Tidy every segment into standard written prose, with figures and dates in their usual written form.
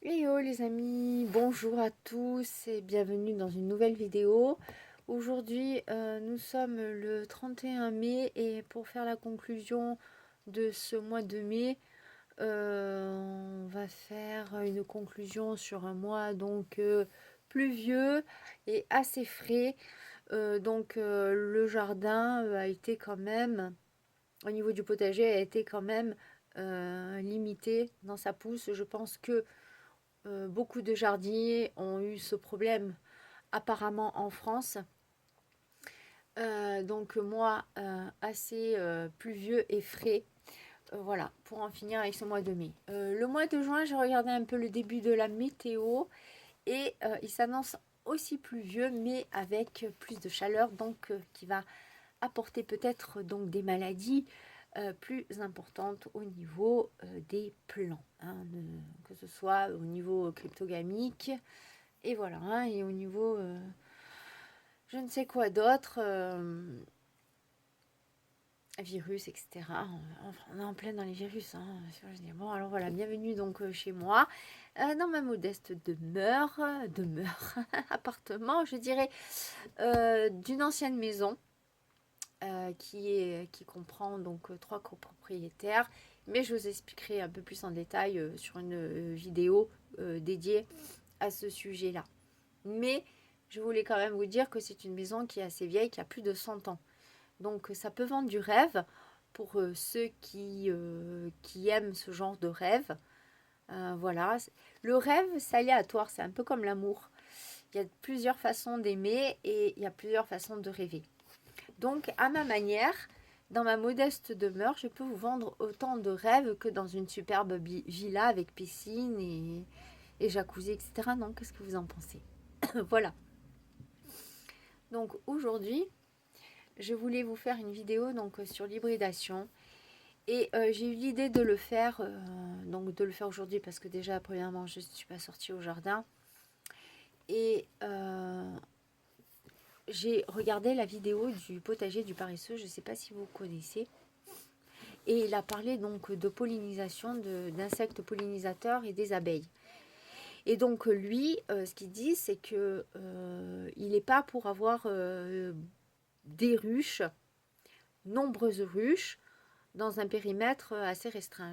Hello les amis, bonjour à tous et bienvenue dans une nouvelle vidéo. Aujourd'hui nous sommes le 31 mai et pour faire la conclusion de ce mois de mai, on va faire une conclusion sur un mois donc pluvieux et assez frais. Le jardin a été quand même, au niveau du potager, a été quand même limité dans sa pousse. Je pense que beaucoup de jardiniers ont eu ce problème apparemment en France. Assez pluvieux et frais. Voilà, pour en finir avec ce mois de mai. Le mois de juin, j'ai regardé un peu le début de la météo et il s'annonce aussi pluvieux, mais avec plus de chaleur, donc qui va apporter peut-être donc des maladies plus importantes au niveau des plants, hein, que ce soit au niveau cryptogamique et voilà, hein, et au niveau je ne sais quoi d'autre, virus, etc. On est en plein dans les virus, hein. Bon, alors voilà, bienvenue donc chez moi, dans ma modeste demeure, appartement, je dirais, d'une ancienne maison qui comprend donc trois copropriétaires. Mais je vous expliquerai un peu plus en détail sur une vidéo dédiée à ce sujet-là. Mais je voulais quand même vous dire que c'est une maison qui est assez vieille, qui a plus de 100 ans. Donc ça peut vendre du rêve pour ceux qui aiment ce genre de rêve. Voilà. Le rêve, c'est aléatoire, c'est un peu comme l'amour. Il y a plusieurs façons d'aimer et il y a plusieurs façons de rêver. Donc à ma manière, dans ma modeste demeure, je peux vous vendre autant de rêves que dans une superbe villa avec piscine et jacuzzi, etc. Non, qu'est-ce que vous en pensez? Voilà. Donc aujourd'hui, je voulais vous faire une vidéo donc sur l'hybridation et j'ai eu l'idée de le faire aujourd'hui parce que déjà premièrement je ne suis pas sortie au jardin et j'ai regardé la vidéo du potager du paresseux, je ne sais pas si vous connaissez, et il a parlé donc de pollinisation, d'insectes pollinisateurs et des abeilles. Et donc lui, ce qu'il dit, c'est que il n'est pas pour avoir des ruches, nombreuses ruches, dans un périmètre assez restreint.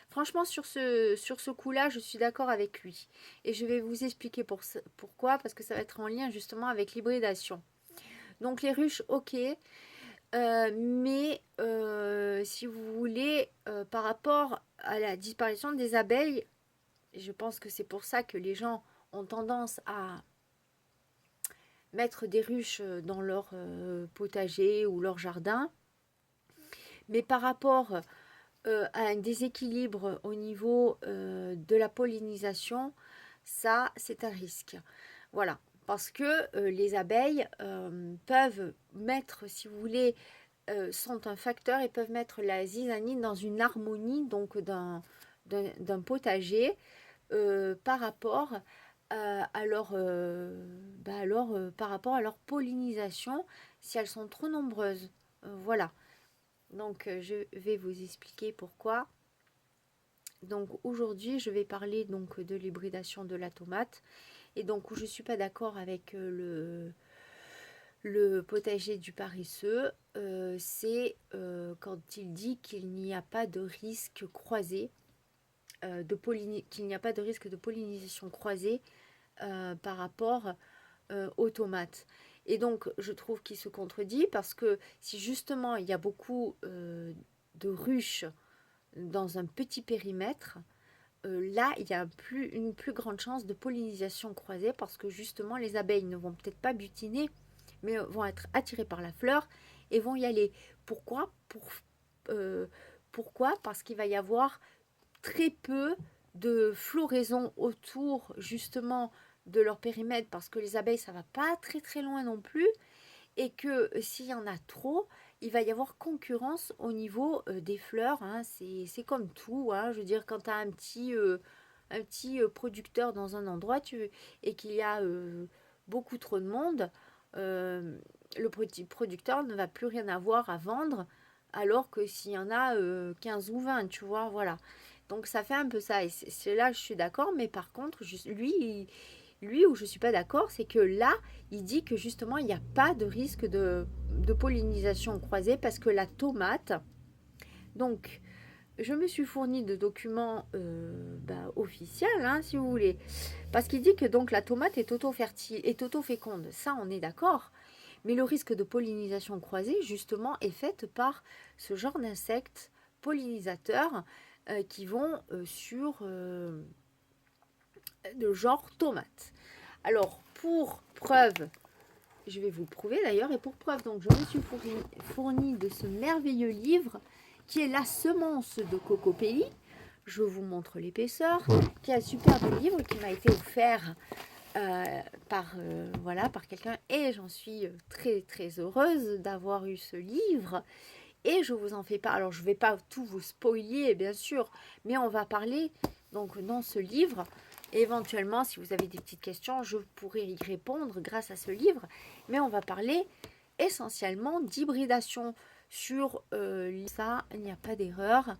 Franchement, sur ce coup-là, je suis d'accord avec lui. Et je vais vous expliquer pourquoi, parce que ça va être en lien justement avec l'hybridation. Donc les ruches, ok, mais si vous voulez, par rapport à la disparition des abeilles, je pense que c'est pour ça que les gens ont tendance à mettre des ruches dans leur potager ou leur jardin. Mais par rapport à un déséquilibre au niveau de la pollinisation, ça c'est un risque. Voilà, parce que les abeilles peuvent mettre, si vous voulez, sont un facteur et peuvent mettre la zizanide dans une harmonie donc d'un potager par rapport par rapport à leur pollinisation si elles sont trop nombreuses. Voilà. Donc je vais vous expliquer pourquoi. Donc aujourd'hui, je vais parler donc de l'hybridation de la tomate et donc où je suis pas d'accord avec le potager du paresseux, c'est quand il dit qu'il n'y a pas de risque croisé qu'il n'y a pas de risque de pollinisation croisée par rapport aux tomates. Et donc, je trouve qu'il se contredit parce que si justement il y a beaucoup de ruches dans un petit périmètre, là, il y a une plus grande chance de pollinisation croisée parce que justement, les abeilles ne vont peut-être pas butiner, mais vont être attirées par la fleur et vont y aller. Pourquoi euh, Pourquoi Parce qu'il va y avoir très peu de floraison autour justement de leur périmètre parce que les abeilles ça va pas très très loin non plus et que s'il y en a trop il va y avoir concurrence au niveau des fleurs, hein. C'est comme tout, hein. Je veux dire quand tu as un petit producteur dans un endroit et qu'il y a beaucoup trop de monde, le petit producteur ne va plus rien avoir à vendre alors que s'il y en a 15 ou 20, tu vois, voilà. Donc ça fait un peu ça, et c'est là je suis d'accord, mais par contre, lui où je ne suis pas d'accord, c'est que là, il dit que justement, il n'y a pas de risque de pollinisation croisée parce que la tomate, donc je me suis fourni de documents officiels, hein, si vous voulez, parce qu'il dit que donc la tomate est auto-fertile, est auto-féconde, ça on est d'accord, mais le risque de pollinisation croisée, justement, est fait par ce genre d'insectes pollinisateurs qui vont sur le genre tomate. Alors, pour preuve, je vais vous le prouver d'ailleurs, et pour preuve, donc je me suis fourni de ce merveilleux livre qui est La semence de Cocopelli. Je vous montre l'épaisseur, qui est un superbe livre qui m'a été offert par quelqu'un, et j'en suis très très heureuse d'avoir eu ce livre, et je vous en fais pas. Alors je vais pas tout vous spoiler bien sûr, mais on va parler donc dans ce livre. Éventuellement, si vous avez des petites questions, je pourrai y répondre grâce à ce livre. Mais on va parler essentiellement d'hybridation sur ça. Il n'y a pas d'erreur.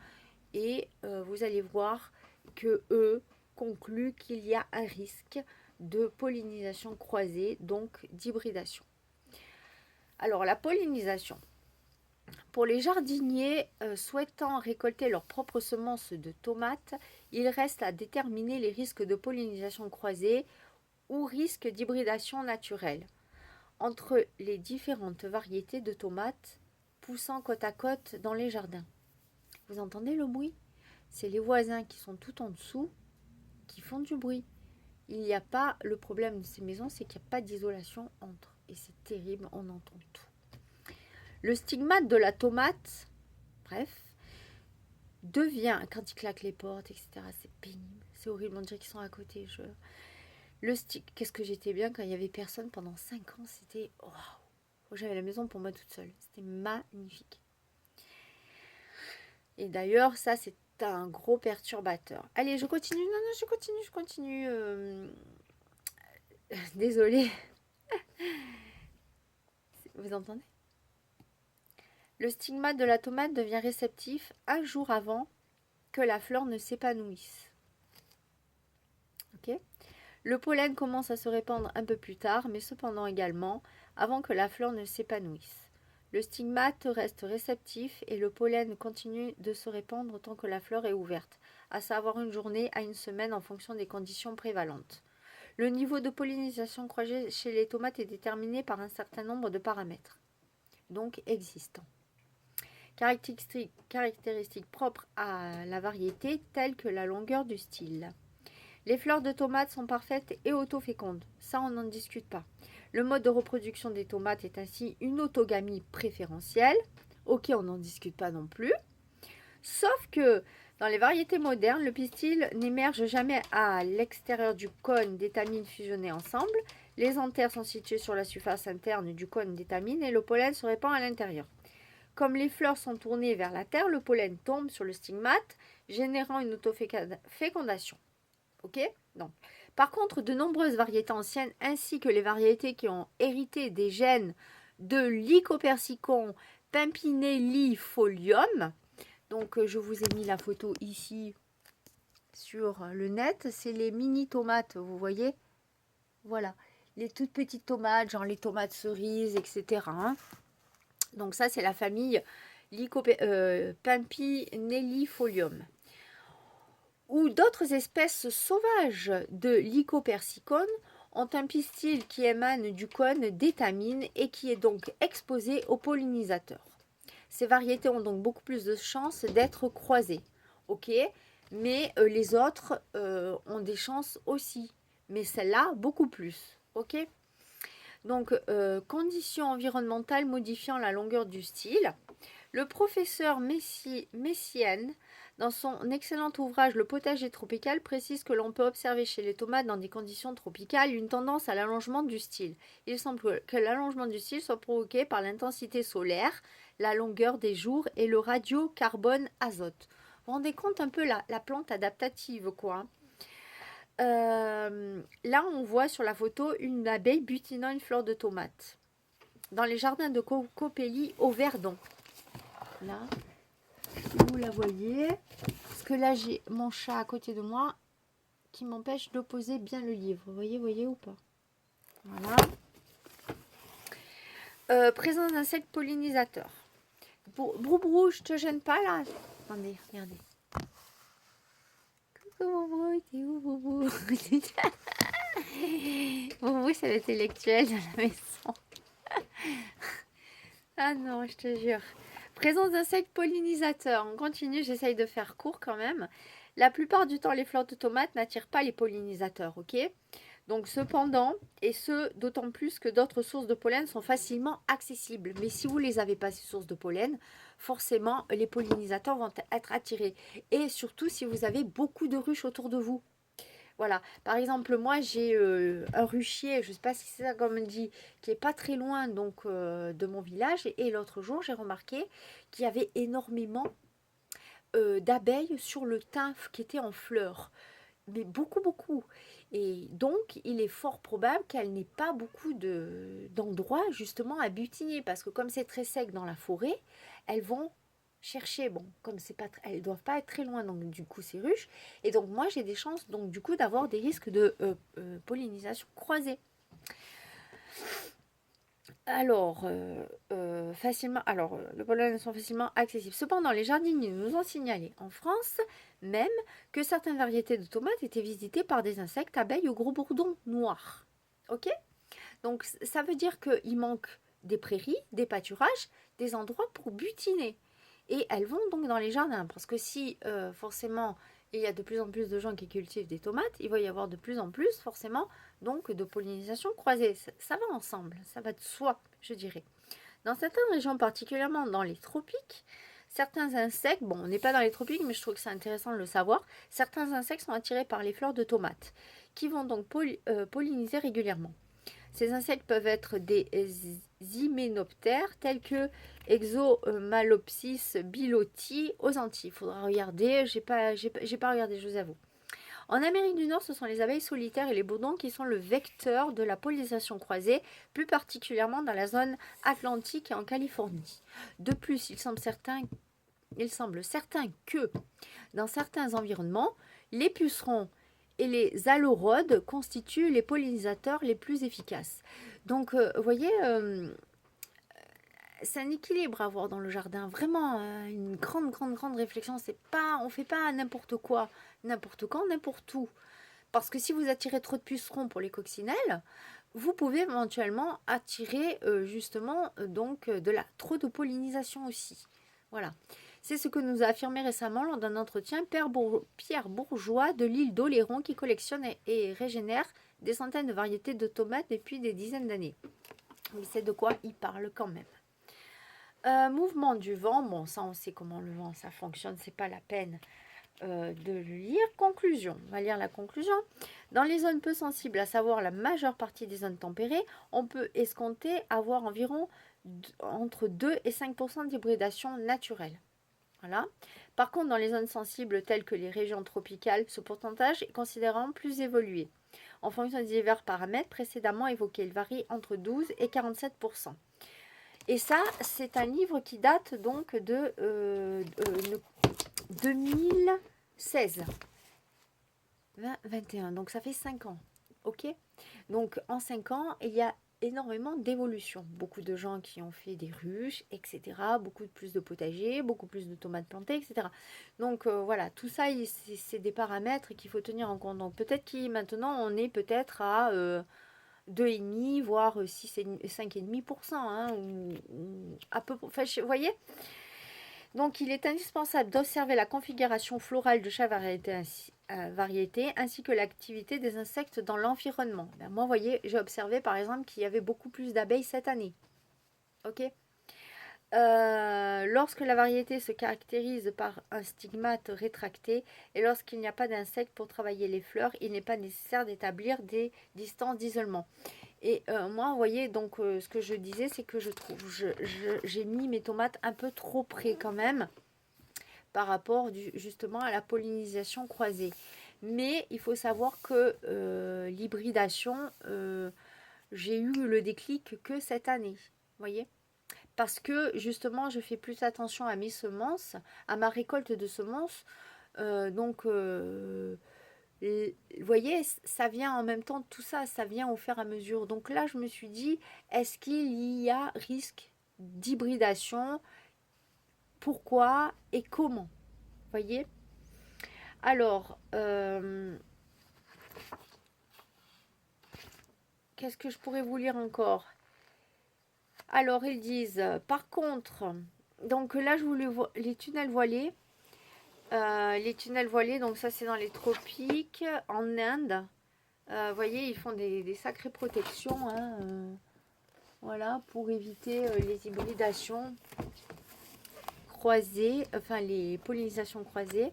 Et vous allez voir que eux concluent qu'il y a un risque de pollinisation croisée, donc d'hybridation. Alors, la pollinisation. Pour les jardiniers souhaitant récolter leurs propres semences de tomates, il reste à déterminer les risques de pollinisation croisée ou risques d'hybridation naturelle entre les différentes variétés de tomates poussant côte à côte dans les jardins. Vous entendez le bruit? C'est les voisins qui sont tout en dessous qui font du bruit. Il n'y a pas, le problème de ces maisons, c'est qu'il n'y a pas d'isolation entre. Et c'est terrible, on entend tout. Le stigmate de la tomate, bref, devient, quand ils claquent les portes, etc., c'est pénible, c'est horrible, on dirait qu'ils sont à côté. Qu'est-ce que j'étais bien quand il n'y avait personne pendant 5 ans, c'était waouh. J'avais la maison pour moi toute seule, c'était magnifique. Et d'ailleurs, ça, c'est un gros perturbateur. Allez, je continue, je continue. Désolée. Vous entendez? Le stigmate de la tomate devient réceptif un jour avant que la fleur ne s'épanouisse. Ok ? Le pollen commence à se répandre un peu plus tard, mais cependant également avant que la fleur ne s'épanouisse. Le stigmate reste réceptif et le pollen continue de se répandre tant que la fleur est ouverte, à savoir une journée à une semaine en fonction des conditions prévalentes. Le niveau de pollinisation croisée chez les tomates est déterminé par un certain nombre de paramètres, donc existants. Caractéristiques propres à la variété, telles que la longueur du style. Les fleurs de tomates sont parfaites et auto-fécondes, ça on n'en discute pas. Le mode de reproduction des tomates est ainsi une autogamie préférentielle, ok, on n'en discute pas non plus. Sauf que dans les variétés modernes, le pistil n'émerge jamais à l'extérieur du cône d'étamines fusionnées ensemble. Les anthères sont situées sur la surface interne du cône d'étamines et le pollen se répand à l'intérieur. Comme les fleurs sont tournées vers la terre, le pollen tombe sur le stigmate, générant une autofécondation. Ok ? Donc, par contre, de nombreuses variétés anciennes, ainsi que les variétés qui ont hérité des gènes de Lycopersicon pimpinellifolium, donc je vous ai mis la photo ici sur le net, c'est les mini tomates, vous voyez ? Voilà, les toutes petites tomates, genre les tomates cerises, etc. Donc ça, c'est la famille Pimpinellifolium. Ou d'autres espèces sauvages de Lycopersicon ont un pistil qui émane du cône d'étamine et qui est donc exposé aux pollinisateurs. Ces variétés ont donc beaucoup plus de chances d'être croisées. Ok, mais les autres ont des chances aussi. Mais celle-là, beaucoup plus. Ok. Donc, conditions environnementales modifiant la longueur du style. Le professeur Messiaen, dans son excellent ouvrage Le potager tropical, précise que l'on peut observer chez les tomates dans des conditions tropicales une tendance à l'allongement du style. Il semble que l'allongement du style soit provoqué par l'intensité solaire, la longueur des jours et le ratio carbone-azote. Vous vous rendez compte un peu la plante adaptative, quoi. Là, on voit sur la photo une abeille butinant une fleur de tomate dans les jardins de Cocopelli au Verdon. Là, vous la voyez, que là, j'ai mon chat à côté de moi qui m'empêche de poser bien le livre. Vous voyez ou pas? Voilà. Présence d'insectes pollinisateurs. Brou, je te gêne pas là? Attendez, regardez. Coucou Boubou, t'es où Boubou? Boubou, c'est l'intellectuel de la maison. Ah non, je te jure. Présence d'insectes pollinisateurs. On continue, j'essaye de faire court quand même. La plupart du temps, les fleurs de tomates n'attirent pas les pollinisateurs, ok? Donc cependant, et ce d'autant plus que d'autres sources de pollen sont facilement accessibles. Mais si vous ne les avez pas, ces sources de pollen, forcément, les pollinisateurs vont être attirés. Et surtout, si vous avez beaucoup de ruches autour de vous. Voilà, par exemple, moi j'ai un ruchier, je ne sais pas si c'est ça comme on dit, qui est pas très loin donc de mon village. Et l'autre jour, j'ai remarqué qu'il y avait énormément d'abeilles sur le thym qui était en fleurs. Mais beaucoup, beaucoup. Et donc, il est fort probable qu'elle n'ait pas beaucoup d'endroits justement à butiner. Parce que comme c'est très sec dans la forêt, elles vont chercher, bon, comme c'est pas, elles doivent pas être très loin, donc du coup c'est ruche. Et donc moi j'ai des chances donc du coup d'avoir des risques de pollinisation croisée. Alors, le pollen sont facilement accessibles. Cependant, les jardiniers nous ont signalé en France même que certaines variétés de tomates étaient visitées par des insectes, abeilles ou gros bourdons noirs. Ok? Donc ça veut dire qu'il manque des prairies, des pâturages, des endroits pour butiner. Et elles vont donc dans les jardins. Parce que si forcément il y a de plus en plus de gens qui cultivent des tomates, il va y avoir de plus en plus forcément donc de pollinisation croisée. Ça va ensemble, ça va de soi, je dirais. Dans certaines régions, particulièrement dans les tropiques, certains insectes, bon on n'est pas dans les tropiques mais je trouve que c'est intéressant de le savoir, certains insectes sont attirés par les fleurs de tomates qui vont donc polliniser régulièrement. Ces insectes peuvent être des hyménoptères tels que Exomalopsis biloti aux Antilles. Il faudra regarder, j'ai pas regardé, je vous avoue. En Amérique du Nord, ce sont les abeilles solitaires et les bourdons qui sont le vecteur de la pollinisation croisée, plus particulièrement dans la zone atlantique et en Californie. De plus, il semble certain que dans certains environnements, les pucerons et les allorodes constituent les pollinisateurs les plus efficaces. Donc, vous voyez, c'est un équilibre à avoir dans le jardin. Vraiment, une grande réflexion. On ne fait pas n'importe quoi, n'importe quand, n'importe où. Parce que si vous attirez trop de pucerons pour les coccinelles, vous pouvez éventuellement attirer justement trop de pollinisation aussi. Voilà. C'est ce que nous a affirmé récemment lors d'un entretien Pierre Bourgeois de l'île d'Oléron qui collectionne et régénère des centaines de variétés de tomates depuis des dizaines d'années. Il sait de quoi il parle quand même. Mouvement du vent, bon ça on sait comment le vent ça fonctionne, c'est pas la peine de le lire. Conclusion, on va lire la conclusion. Dans les zones peu sensibles, à savoir la majeure partie des zones tempérées, on peut escompter avoir environ entre 2 et 5% d'hybridation naturelle. Voilà. Par contre, dans les zones sensibles telles que les régions tropicales, ce pourcentage est considérablement plus évolué. En fonction des divers paramètres précédemment évoqués, il varie entre 12 et 47%. Et ça, c'est un livre qui date donc de 2016. 21, donc ça fait 5 ans. Ok? Donc en 5 ans, il y a énormément d'évolution. Beaucoup de gens qui ont fait des ruches, etc. Beaucoup plus de potagers, beaucoup plus de tomates plantées, etc. Donc voilà, tout ça, c'est des paramètres qu'il faut tenir en compte. Donc peut-être que maintenant, on est peut-être à 2,5, voire 5,5%. Hein, à peu, enfin, vous voyez? Donc il est indispensable d'observer la configuration florale de chaque variété ainsi que l'activité des insectes dans l'environnement. Ben, moi, vous voyez, j'ai observé par exemple qu'il y avait beaucoup plus d'abeilles cette année. Ok. Lorsque la variété se caractérise par un stigmate rétracté et lorsqu'il n'y a pas d'insectes pour travailler les fleurs, il n'est pas nécessaire d'établir des distances d'isolement. Et moi, vous voyez, donc ce que je disais, c'est que je trouve, j'ai mis mes tomates un peu trop près quand même par rapport justement à la pollinisation croisée. Mais il faut savoir que l'hybridation, j'ai eu le déclic que cette année, vous voyez, parce que justement, je fais plus attention à mes semences, à ma récolte de semences, Vous voyez, ça vient en même temps, tout ça, ça vient au fur et à mesure. Donc là, je me suis dit, est-ce qu'il y a risque d'hybridation? Pourquoi et comment? Vous voyez? Alors, qu'est-ce que je pourrais vous lire encore? Alors, ils disent, par contre, donc là, je voulais les tunnels voilés. Les tunnels voilés, donc ça, c'est dans les tropiques, en Inde. Vous voyez, ils font des sacrées protections, hein, voilà, pour éviter les hybridations croisées, enfin les pollinisations croisées.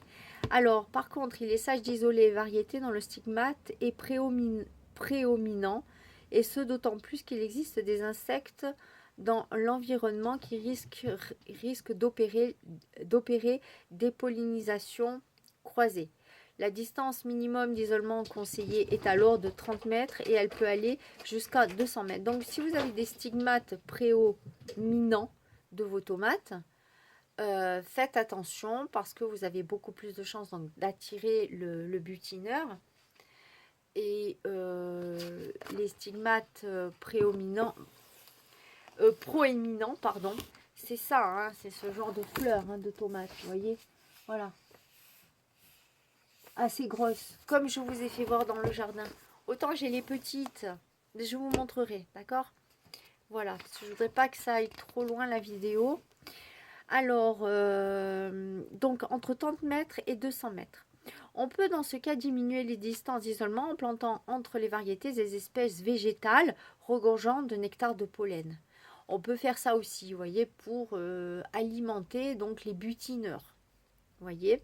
Alors, par contre, il est sage d'isoler les variétés dont le stigmate est prédominant, et ce d'autant plus qu'il existe des insectes dans l'environnement qui risquent d'opérer des pollinisations croisées. La distance minimum d'isolement conseillée est alors de 30 mètres et elle peut aller jusqu'à 200 mètres. Donc, si vous avez des stigmates prédominants de vos tomates, faites attention parce que vous avez beaucoup plus de chances d'attirer le butineur. Et les stigmates proéminents, pardon, c'est ça, hein, c'est ce genre de fleurs, hein, de tomates, vous voyez, voilà, assez grosses, comme je vous ai fait voir dans le jardin. Autant j'ai les petites, je vous montrerai, d'accord? Voilà, parce que je voudrais pas que ça aille trop loin la vidéo. Alors, donc entre 30 mètres et 200 mètres. On peut dans ce cas diminuer les distances d'isolement en plantant entre les variétés des espèces végétales regorgeant de nectar de pollen. On peut faire ça aussi, vous voyez, pour alimenter donc les butineurs. Voyez.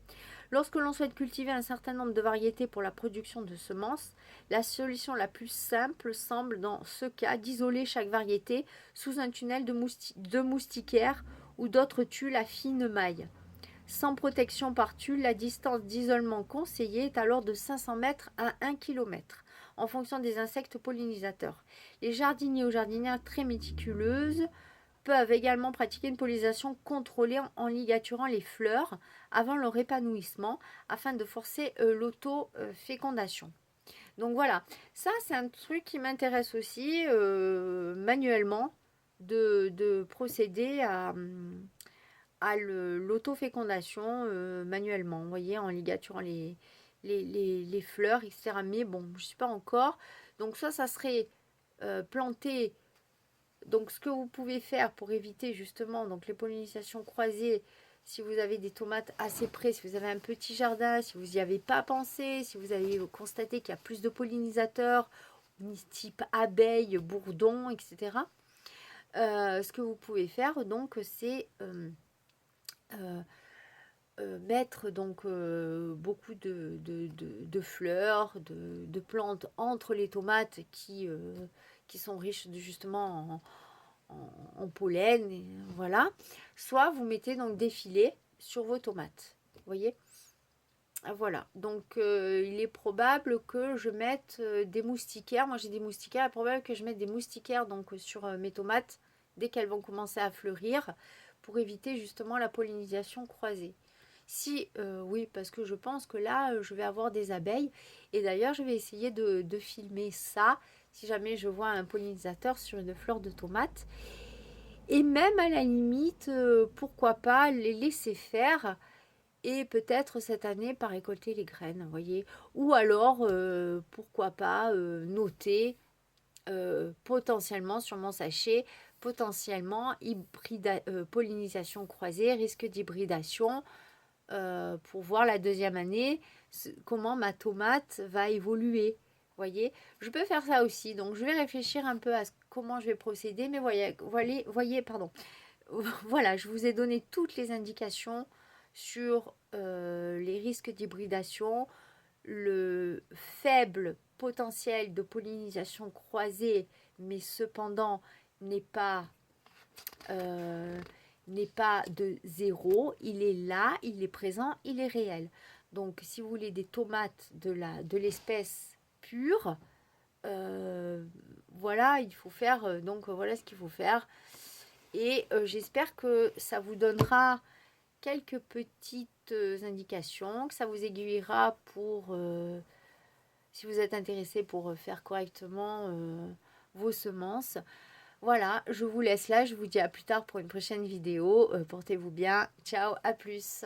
Lorsque l'on souhaite cultiver un certain nombre de variétés pour la production de semences, la solution la plus simple semble dans ce cas d'isoler chaque variété sous un tunnel de moustiquaires ou d'autres tulles à fine maille. Sans protection par tulle, la distance d'isolement conseillée est alors de 500 mètres à 1 km, en fonction des insectes pollinisateurs. Les jardiniers ou jardinières très méticuleuses peuvent également pratiquer une pollinisation contrôlée en ligaturant les fleurs avant leur épanouissement afin de forcer l'auto-fécondation. Donc voilà, ça c'est un truc qui m'intéresse aussi manuellement de procéder à l'autofécondation manuellement, vous voyez, en ligaturant les fleurs, etc. Mais bon, je ne sais pas encore. Donc ça serait planter. Donc ce que vous pouvez faire pour éviter justement donc les pollinisations croisées, si vous avez des tomates assez près, si vous avez un petit jardin, si vous n'y avez pas pensé, si vous avez constaté qu'il y a plus de pollinisateurs, type abeilles, bourdons, etc. Ce que vous pouvez faire donc c'est mettre donc beaucoup de fleurs, de plantes entre les tomates qui sont riches justement en pollen, et voilà. Soit vous mettez donc des filets sur vos tomates, vous voyez. Voilà, donc il est probable que je mette des moustiquaires. Moi j'ai des moustiquaires, il est probable que je mette des moustiquaires donc sur mes tomates dès qu'elles vont commencer à fleurir pour éviter justement la pollinisation croisée. Si, oui, parce que je pense que là, je vais avoir des abeilles. Et d'ailleurs, je vais essayer de filmer ça, si jamais je vois un pollinisateur sur une fleur de tomate. Et même à la limite, pourquoi pas les laisser faire et peut-être cette année pas récolter les graines, vous voyez. Ou alors, pourquoi pas noter potentiellement sur mon sachet, potentiellement pollinisation croisée, risque d'hybridation. Pour voir la deuxième année comment ma tomate va évoluer. Voyez, je peux faire ça aussi. Donc, je vais réfléchir un peu à comment je vais procéder. Mais voyez, pardon. Voilà, je vous ai donné toutes les indications sur les risques d'hybridation, le faible potentiel de pollinisation croisée, mais cependant n'est pas de zéro, il est là, il est présent, il est réel. Donc si vous voulez des tomates de l'espèce pure, voilà, il faut faire, donc voilà ce qu'il faut faire. Et j'espère que ça vous donnera quelques petites indications, que ça vous aiguillera pour, si vous êtes intéressé pour faire correctement vos semences. Voilà, je vous laisse là, je vous dis à plus tard pour une prochaine vidéo. Portez-vous bien, ciao, à plus.